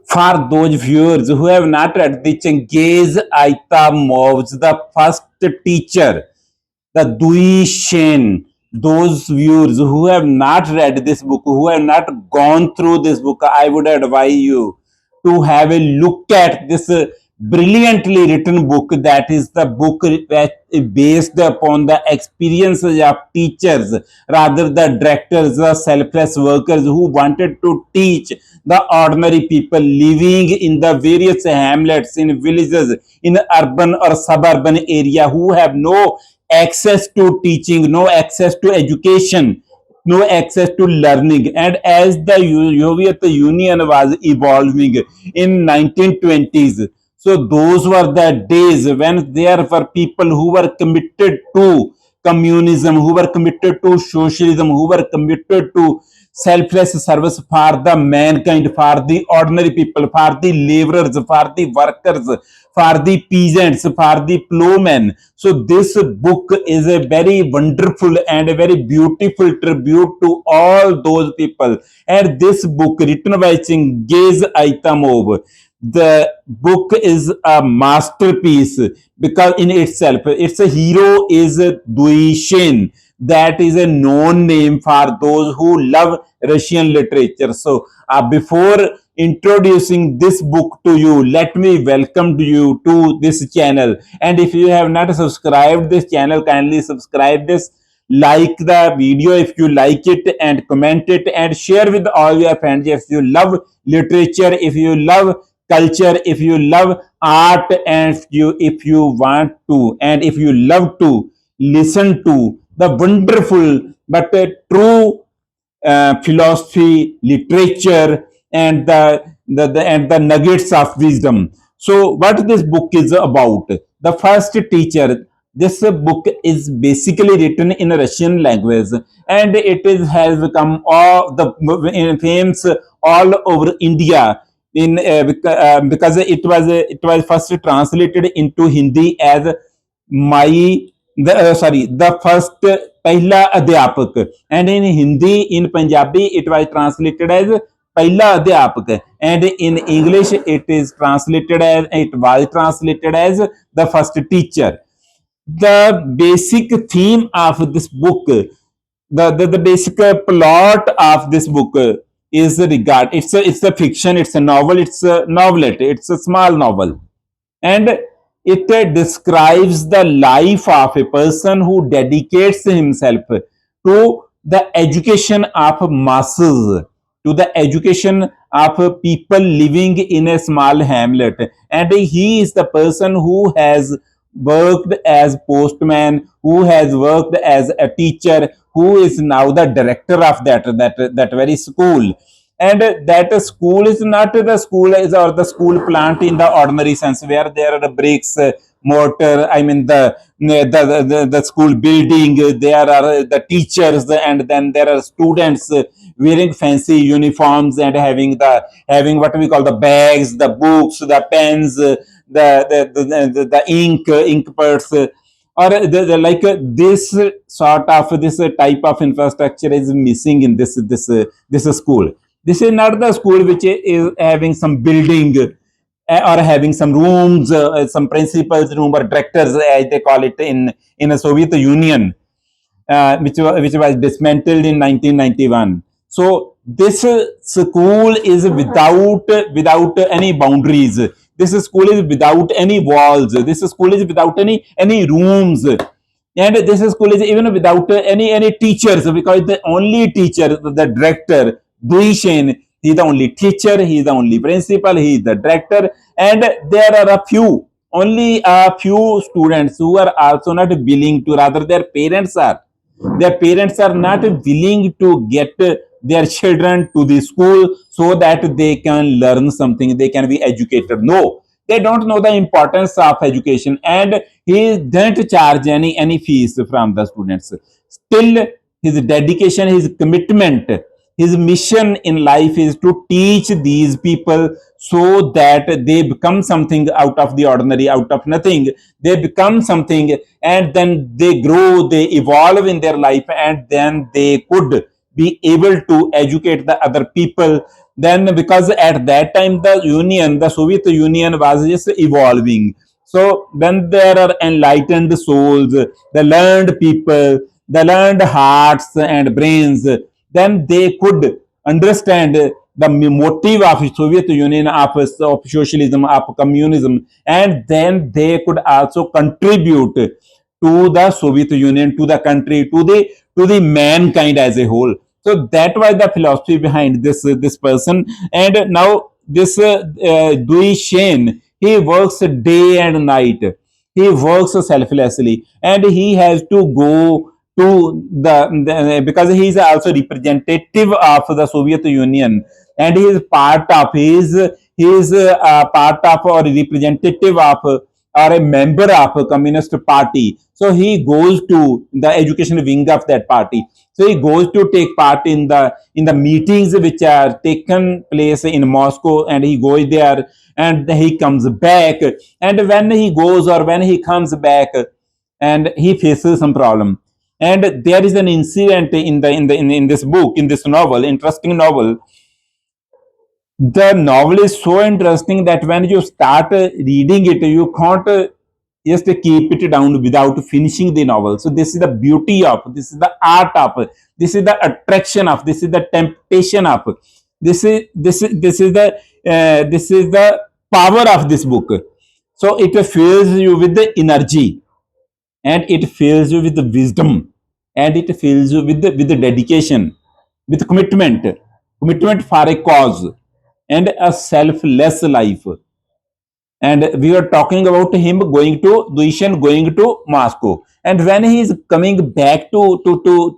For those viewers who have not read the Chengiz Aitamov, the first teacher, the Dui Shen, those viewers who have not read this book, who have not gone through this book, I would advise you to have a look at this brilliantly written book. That is the book that is based upon the experiences of teachers, rather the directors, the selfless workers who wanted to teach the ordinary people living in the various hamlets, in villages, in urban or suburban area, who have no access to teaching, no access to education, no access to learning. And as the Soviet Union was evolving in 1920s, so those were the days when there were people who were committed to communism, who were committed to socialism, who were committed to selfless service for the mankind, for the ordinary people, for the laborers, for the workers, for the peasants, for the plowmen. So this book is a very wonderful and a very beautiful tribute to all those people. And this book written by Chengiz Aitamov, the book is a masterpiece because in itself, its a hero is Dui Shen. That is a known name for those who love Russian literature. So before introducing this book to you, let me welcome you to this channel. And if you have not subscribed this channel, kindly subscribe this, like the video if you like it, and comment it and share with all your friends. If you love literature, if you love culture, if you love art, and if you want to, and if you love to listen to the wonderful but true philosophy, literature, and the nuggets of wisdom. So, what this book is about? The first teacher. This book is basically written in Russian language, and it is has become all the famous all over India in because it was first translated into Hindi as my the first pehla adhyapak, and in Hindi, in Punjabi it was translated as pehla adhyapak, and in English it was translated as the first teacher. The basic theme of this book, the basic plot of this book is regard, it's a fiction, it's a novel, it's a novelette, it's a small novel, and it describes the life of a person who dedicates himself to the education of masses, to the education of people living in a small hamlet. And he is the person who has worked as postman, who has worked as a teacher, who is now the director of that very school. And that school is not the school is or the school plant in the ordinary sense, where there are bricks, mortar, I mean the school building, there are the teachers, and then there are students wearing fancy uniforms and having what we call the bags, the books, the pens, the ink pads, or like this sort of this type of infrastructure is missing in this school. This is not the school which is having some building or having some rooms, some principal's room or directors, as they call it in a Soviet Union, which was dismantled in 1991. So this school is without any boundaries. This school is without any walls. This school is without any rooms, and this school is even without any teachers, because the only teacher, the director Duishen, he is the only teacher, he is the only principal, he is the director, and there are only a few students who are also not willing to, rather their parents are not willing to get their children to the school so that they can learn something, they can be educated. No, they don't know the importance of education, and he doesn't charge any fees from the students. Still, his dedication, his commitment, his mission in life is to teach these people so that they become something out of the ordinary, out of nothing. They become something, and then they grow, they evolve in their life, and then they could be able to educate the other people then because at that time the Soviet Union was just evolving. So when there are enlightened souls, the learned people, the learned hearts and brains, then they could understand the motive of Soviet Union, of socialism, of communism, and then they could also contribute to the Soviet Union, to the country, to the mankind as a whole. So that was the philosophy behind this person. And now this Dewey Shane, he works day and night. He works selflessly, and he has to go to the because he is also representative of the Soviet Union, and he is part of he is part of or representative of or a member of a communist party. So he goes to the education wing of that party. So he goes to take part in the meetings which are taken place in Moscow, and he goes there and he comes back. And when he goes or when he comes back, and he faces some problem. And there is an incident in this book, in this novel, interesting novel. The novel is so interesting that when you start reading it, you can't just keep it down without finishing the novel. So this is the beauty of, this is the art of, this is the attraction of, this is the temptation of, this is the power of this book. So it fills you with the energy, and it fills you with the wisdom, and it fills you with the dedication, with commitment for a cause, and a selfless life. And we were talking about him going to Duishan, going to Moscow, and when he is coming back to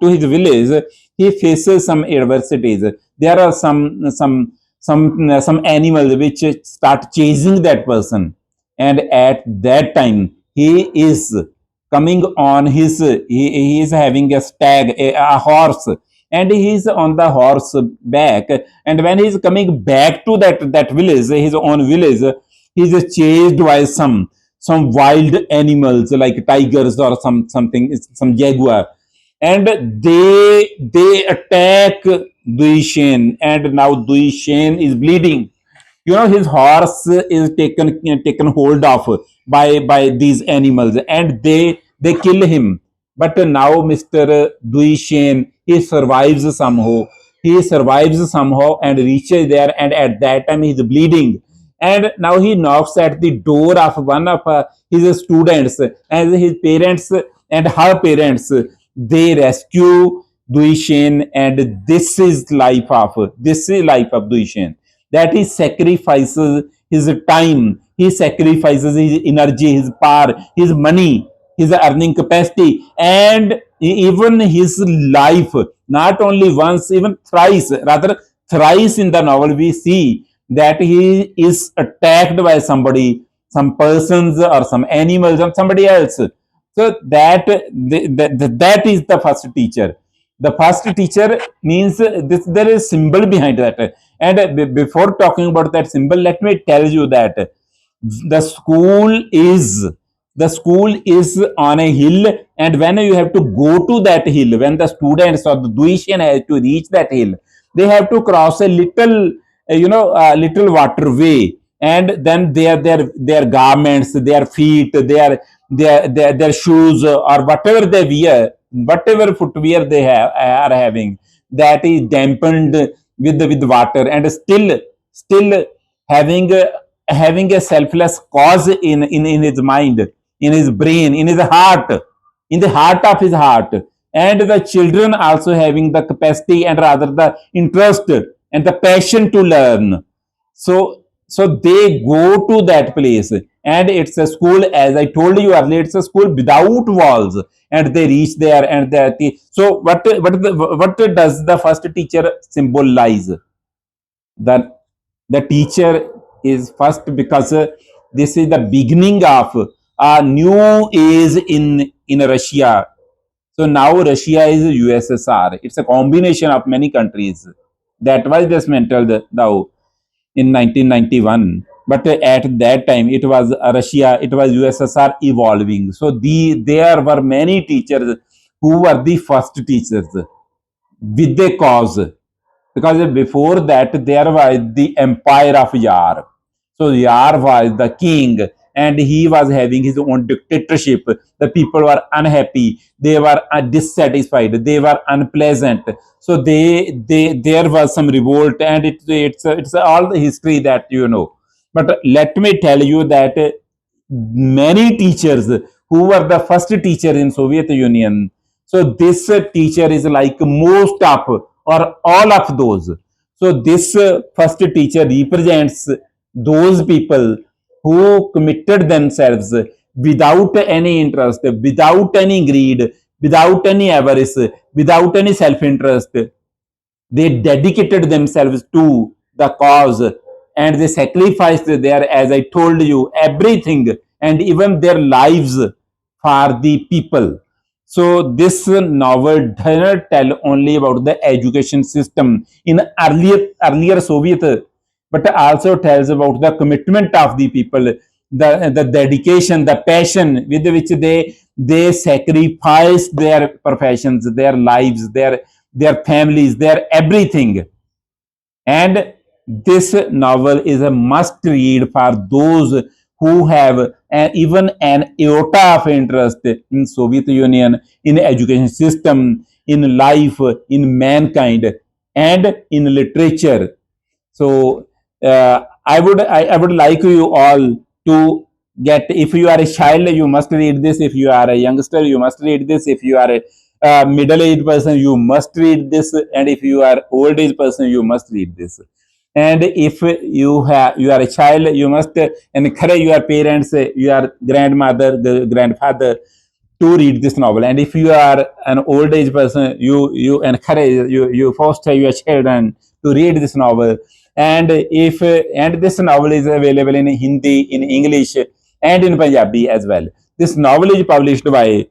his village, he faces some adversities. There are some animals which start chasing that person, and at that time he is coming on he is having a stag, a horse, and he is on the horse back. And when he is coming back to that village, his own village, he is chased by some wild animals like tigers or some jaguar, and they attack Duishan, and now Duishan is bleeding. You know, his horse is taken hold of by these animals, and they kill him. But now Mr. Duishan, he survives somehow and reaches there, and at that time he's bleeding. And now he knocks at the door of one of his students, and his parents and her parents, they rescue Duishan. And this is life of Duishan, that he sacrifices his time, he sacrifices his energy, his power, his money, his earning capacity, and even his life. Not only once, even thrice, rather thrice in the novel, we see that he is attacked by somebody, some persons or some animals or somebody else. So that is the first teacher. The first teacher means this, there is symbol behind that. And before talking about that symbol, let me tell you that the school is the school is on a hill, and when you have to go to that hill, when the students or the Duishan has to reach that hill, they have to cross a little little waterway. And then their garments, their feet, their shoes, or whatever they wear, whatever footwear they are having, that is dampened with water, and still having having a selfless cause in his mind, in his brain, in his heart, in the heart of his heart. And the children also having the capacity, and rather the interest and the passion to learn. So they go to that place, and it's a school, as I told you earlier, it's a school without walls. And they reach there, and so what does the first teacher symbolize? The the teacher is first, because this is the beginning of a new age in Russia. So now Russia is USSR. It's a combination of many countries. That was dismantled now in 1991. But at that time, it was Russia, it was USSR evolving. So there were many teachers who were the first teachers with a cause. because before that there was the empire of Yar. So Yar was the king and he was having his own dictatorship. The people were unhappy, they were dissatisfied, they were unpleasant. So they there was some revolt, and it's all the history that you know. But let me tell you that many teachers who were the first teacher in Soviet Union. So this teacher is like most of or all of those. So this first teacher represents those people who committed themselves without any interest, without any greed, without any avarice, without any self-interest. They dedicated themselves to the cause and they sacrificed their, as I told you, everything and even their lives for the people. So this novel does not tell only about the education system in earlier Soviet, but also tells about the commitment of the people, the dedication, the passion with which they sacrifice their professions, their lives, their families, their everything. And this novel is a must read for those who have even an iota of interest in Soviet Union, in education system, in life, in mankind, and in literature. So I would like you all to get, if you are a child you must read this, if you are a youngster you must read this, if you are a middle aged person you must read this, and if you are old age person you must read this. And if you are a child you must encourage your parents, your grandmother, the grandfather to read this novel. And if you are an old age person you encourage, you foster your children to read this novel. And if and this novel is available in Hindi, in English, and in Punjabi as well. This novel is published by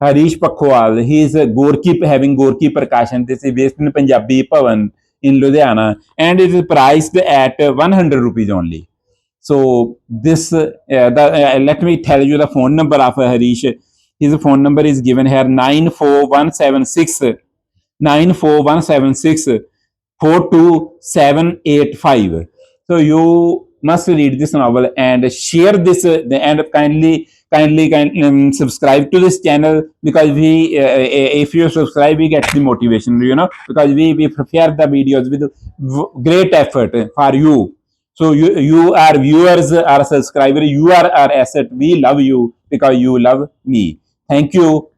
Harish Pakhwal. He is a Gorki, having Gorki Prakashan. This is based in Punjabi Bhavan in Ludhiana, and it is priced at 100 rupees only. So this let me tell you the phone number of Harish. His phone number is given here: 94176 94176 42785. So you must read this novel and share this and kindly subscribe to this channel, because we if you subscribe we get the motivation, you know, because we prepare the videos with great effort for you. So you are viewers, are subscribers, you are our asset. We love you because you love me. Thank you.